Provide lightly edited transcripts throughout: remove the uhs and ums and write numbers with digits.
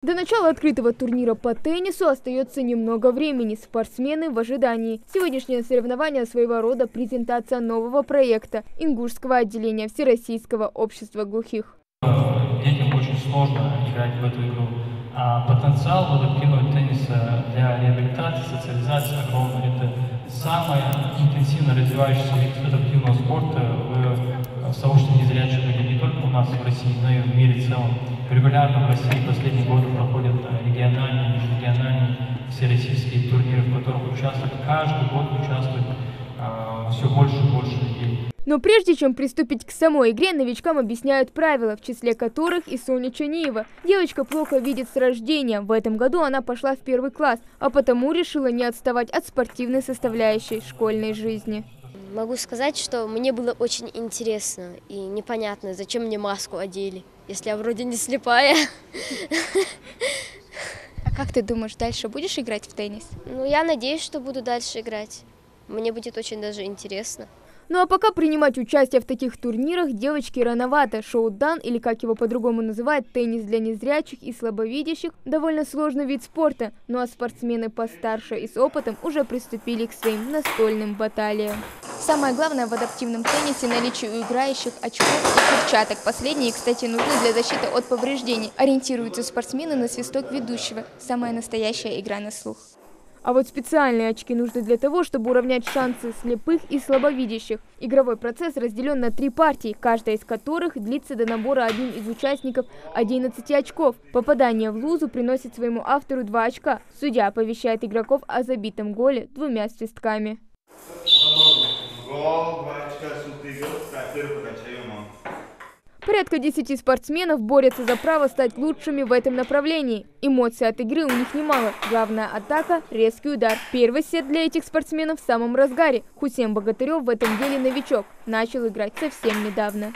До начала открытого турнира по теннису остается немного времени. Спортсмены в ожидании. Сегодняшнее соревнование своего рода презентация нового проекта Ингушского отделения Всероссийского общества глухих. Детям очень сложно играть в эту игру. А потенциал в адаптивного тенниса для реабилитации, социализации огромный. Это самый интенсивно развивающийся вид адаптивного спорта в сообществе незрячих людей, не только у нас в России, но и в мире в целом. Регулярно в России последние годы проходят региональные, межрегиональные всероссийские турниры, в которых участвуют каждый год все больше и больше людей. Но прежде чем приступить к самой игре, новичкам объясняют правила, в числе которых и Соня Чаниева. Девочка плохо видит с рождения. В этом году она пошла в 1 класс, а потому решила не отставать от спортивной составляющей школьной жизни. Могу сказать, что мне было очень интересно и непонятно, зачем мне маску одели, если я вроде не слепая. А как ты думаешь, дальше будешь играть в теннис? Ну, я надеюсь, что буду дальше играть. Мне будет очень даже интересно. Ну а пока принимать участие в таких турнирах девочке рановато. Шоу-дан, или как его по-другому называют, теннис для незрячих и слабовидящих, довольно сложный вид спорта. Ну а спортсмены постарше и с опытом уже приступили к своим настольным баталиям. Самое главное в адаптивном теннисе – наличие у играющих очков и перчаток. Последние, кстати, нужны для защиты от повреждений. Ориентируются спортсмены на свисток ведущего. Самая настоящая игра на слух. А вот специальные очки нужны для того, чтобы уравнять шансы слепых и слабовидящих. Игровой процесс разделен на 3 партии, каждая из которых длится до набора одним из участников 11 очков. Попадание в лузу приносит своему автору 2 очка. Судья оповещает игроков о забитом голе 2 свистками. Порядка 10 спортсменов борются за право стать лучшими в этом направлении. Эмоций от игры у них немало. Главная атака – резкий удар. Первый сет для этих спортсменов в самом разгаре. Хусейн Богатырев в этом деле новичок. Начал играть совсем недавно.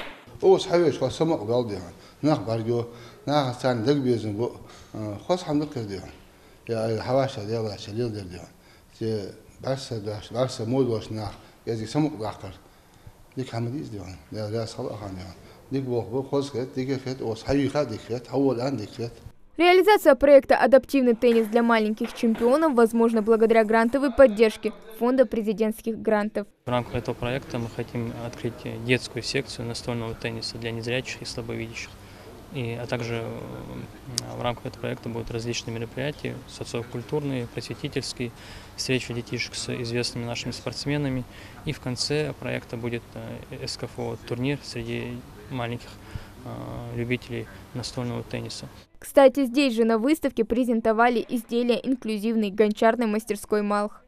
Реализация проекта «Адаптивный теннис для маленьких чемпионов» возможна благодаря грантовой поддержке Фонда президентских грантов. В рамках этого проекта мы хотим открыть детскую секцию настольного тенниса для незрячих и слабовидящих. А также в рамках этого проекта будут различные мероприятия, социокультурные, просветительские, встречи детишек с известными нашими спортсменами. И в конце проекта будет СКФО-турнир среди маленьких любителей настольного тенниса. Кстати, здесь же на выставке презентовали изделия инклюзивной гончарной мастерской «Малх».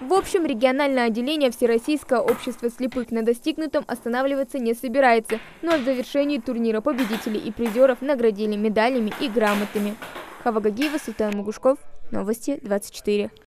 В общем, региональное отделение Всероссийского общества слепых на достигнутом останавливаться не собирается. Ну а в завершении турнира победителей и призеров наградили медалями и грамотами. Хава Гагиева, Султан Мугушков, Новости 24.